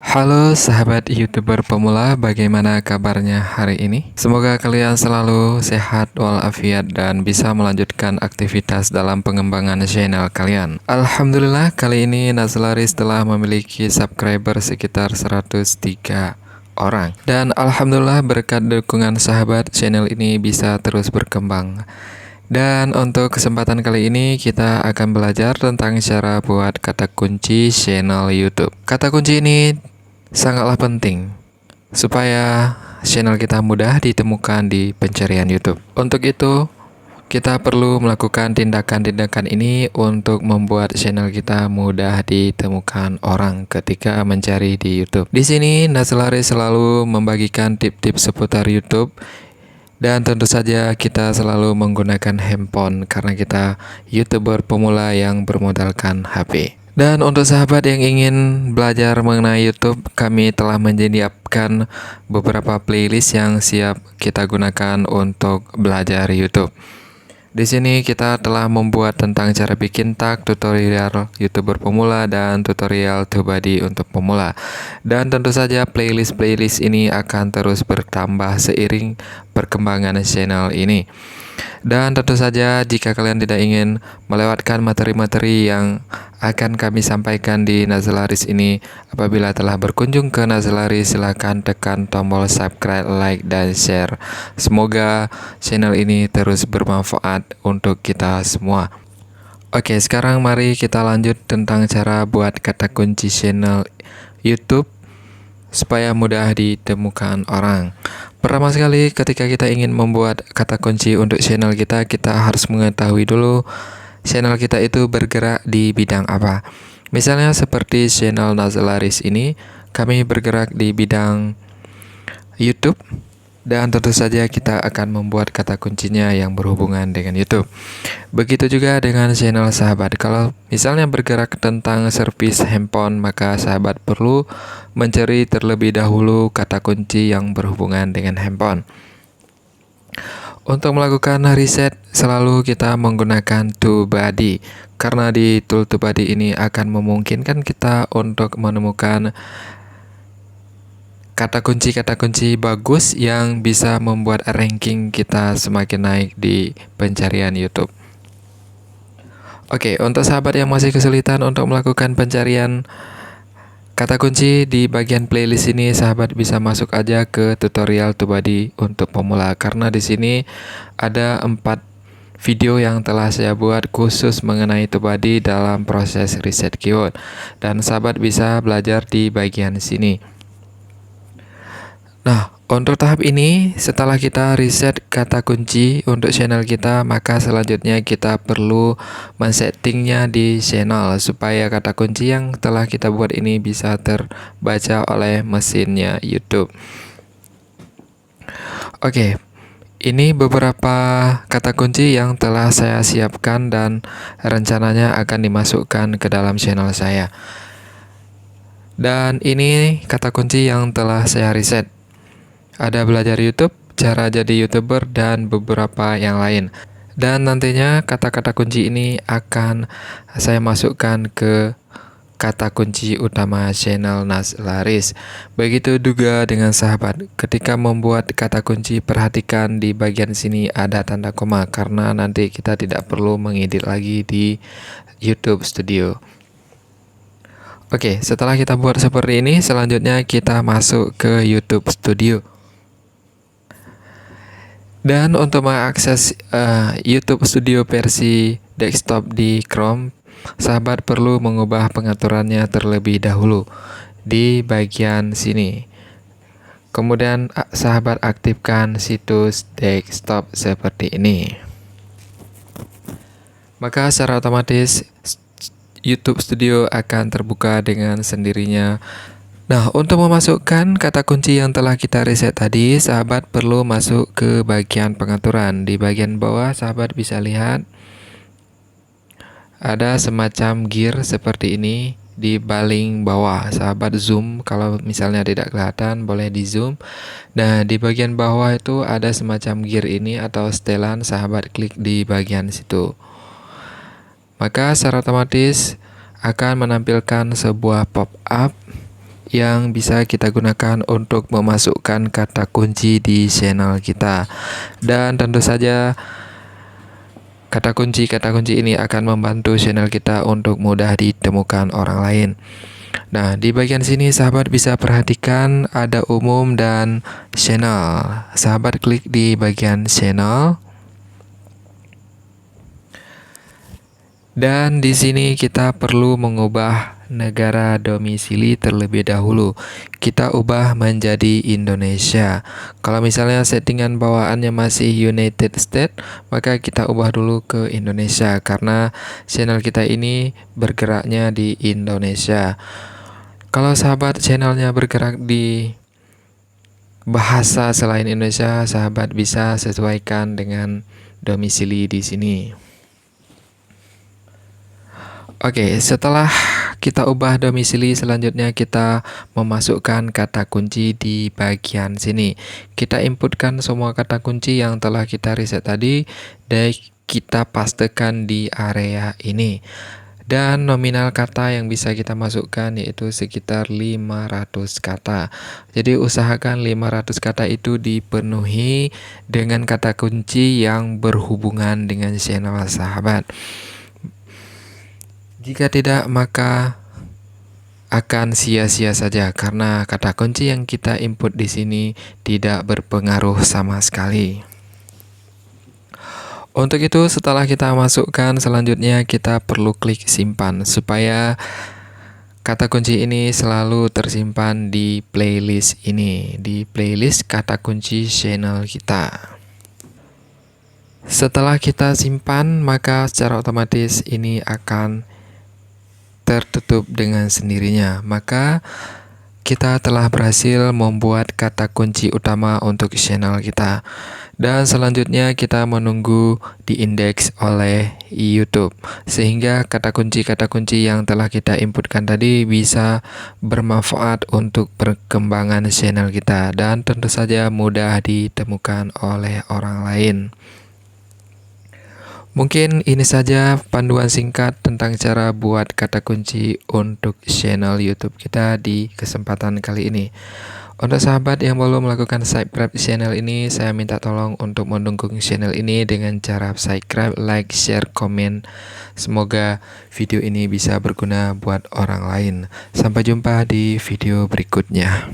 Halo sahabat YouTuber pemula, bagaimana kabarnya hari ini? Semoga kalian selalu sehat walafiat dan bisa melanjutkan aktivitas dalam pengembangan channel kalian. Alhamdulillah, kali ini Nazlaris telah memiliki subscriber sekitar 103 orang. Dan alhamdulillah berkat dukungan sahabat, channel ini bisa terus berkembang. Dan untuk kesempatan kali ini kita akan belajar tentang cara buat kata kunci channel YouTube. Kata kunci ini sangatlah penting supaya channel kita mudah ditemukan di pencarian YouTube. Untuk itu, kita perlu melakukan tindakan-tindakan ini untuk membuat channel kita mudah ditemukan orang ketika mencari di YouTube. Di sini Nazlari selalu membagikan tips-tips seputar YouTube. Dan tentu saja kita selalu menggunakan handphone karena kita YouTuber pemula yang bermodalkan HP. Dan untuk sahabat yang ingin belajar mengenai YouTube, kami telah menyediakan beberapa playlist yang siap kita gunakan untuk belajar YouTube. Di sini kita telah membuat tentang cara bikin tag, tutorial YouTuber pemula, dan tutorial Tubadi untuk pemula. Dan tentu saja playlist-playlist ini akan terus bertambah seiring perkembangan channel ini. Dan tentu saja jika kalian tidak ingin melewatkan materi-materi yang akan kami sampaikan di Nazlaris ini, apabila telah berkunjung ke Nazlaris, silahkan tekan tombol subscribe, like, dan share. Semoga channel ini terus bermanfaat untuk kita semua. Oke, sekarang mari kita lanjut tentang cara buat kata kunci channel YouTube supaya mudah ditemukan orang. Pertama sekali, ketika kita ingin membuat kata kunci untuk channel kita, kita harus mengetahui dulu channel kita itu bergerak di bidang apa. Misalnya seperti channel Nazlaris ini, kami bergerak di bidang YouTube. Dan tentu saja kita akan membuat kata kuncinya yang berhubungan dengan YouTube. Begitu juga dengan channel sahabat. Kalau misalnya bergerak tentang servis handphone, maka sahabat perlu mencari terlebih dahulu kata kunci yang berhubungan dengan handphone. Untuk melakukan riset, selalu kita menggunakan Tubadi. Karena di tool Tubadi ini akan memungkinkan kita untuk menemukan kata kunci bagus yang bisa membuat ranking kita semakin naik di pencarian YouTube. Oke, untuk sahabat yang masih kesulitan untuk melakukan pencarian kata kunci di bagian playlist ini, sahabat bisa masuk aja ke tutorial Tubadi untuk pemula, karena di sini ada 4 video yang telah saya buat khusus mengenai Tubadi dalam proses riset keyword, dan sahabat bisa belajar di bagian sini. Nah, untuk tahap ini, setelah kita riset kata kunci untuk channel kita, maka selanjutnya kita perlu men-settingnya di channel supaya kata kunci yang telah kita buat ini bisa terbaca oleh mesinnya YouTube. Oke, ini beberapa kata kunci yang telah saya siapkan dan rencananya akan dimasukkan ke dalam channel saya. Dan ini kata kunci yang telah saya riset. Ada belajar YouTube, cara jadi YouTuber, dan beberapa yang lain. Dan nantinya kata-kata kunci ini akan saya masukkan ke kata kunci utama channel Nazlaris. Begitu juga dengan sahabat. Ketika membuat kata kunci, perhatikan di bagian sini ada tanda koma, karena nanti kita tidak perlu mengedit lagi di YouTube Studio. Oke, setelah kita buat seperti ini, selanjutnya kita masuk ke YouTube Studio. Dan untuk mengakses YouTube Studio versi desktop di Chrome, sahabat perlu mengubah pengaturannya terlebih dahulu di bagian sini. Kemudian sahabat aktifkan situs desktop seperti ini. Maka secara otomatis YouTube Studio akan terbuka dengan sendirinya. Nah, untuk memasukkan kata kunci yang telah kita riset tadi, sahabat perlu masuk ke bagian pengaturan. Di bagian bawah, sahabat bisa lihat ada semacam gear seperti ini di paling bawah. Sahabat zoom, kalau misalnya tidak kelihatan, boleh di zoom. Nah, di bagian bawah itu ada semacam gear ini atau setelan, sahabat klik di bagian situ. Maka secara otomatis akan menampilkan sebuah pop-up yang bisa kita gunakan untuk memasukkan kata kunci di channel kita. Dan tentu saja kata kunci ini akan membantu channel kita untuk mudah ditemukan orang lain. Nah, di bagian sini sahabat bisa perhatikan ada umum dan channel. Sahabat klik di bagian channel. Dan di sini kita perlu mengubah negara domisili terlebih dahulu. Kita ubah menjadi Indonesia. Kalau misalnya settingan bawaannya masih United States, maka kita ubah dulu ke Indonesia karena channel kita ini bergeraknya di Indonesia. Kalau sahabat channelnya bergerak di bahasa selain Indonesia, sahabat bisa sesuaikan dengan domisili di sini. Oke, setelah kita ubah domisili, selanjutnya kita memasukkan kata kunci di bagian sini. Kita inputkan semua kata kunci yang telah kita reset tadi dan kita pastekan di area ini. Dan nominal kata yang bisa kita masukkan yaitu sekitar 500 kata. Jadi usahakan 500 kata itu dipenuhi dengan kata kunci yang berhubungan dengan channel sahabat. Jika tidak, maka akan sia-sia saja karena kata kunci yang kita input di sini tidak berpengaruh sama sekali. Untuk itu, setelah kita masukkan, selanjutnya kita perlu klik simpan supaya kata kunci ini selalu tersimpan di playlist ini, di playlist kata kunci channel kita. Setelah kita simpan, maka secara otomatis ini akan tertutup dengan sendirinya. Maka kita telah berhasil membuat kata kunci utama untuk channel kita. Dan selanjutnya kita menunggu diindeks oleh YouTube sehingga kata kunci yang telah kita inputkan tadi bisa bermanfaat untuk perkembangan channel kita dan tentu saja mudah ditemukan oleh orang lain. Mungkin ini saja panduan singkat tentang cara buat kata kunci untuk channel YouTube kita di kesempatan kali ini. Untuk sahabat yang belum melakukan subscribe channel ini, saya minta tolong untuk mendukung channel ini dengan cara subscribe, like, share, komen. Semoga video ini bisa berguna buat orang lain. Sampai jumpa di video berikutnya.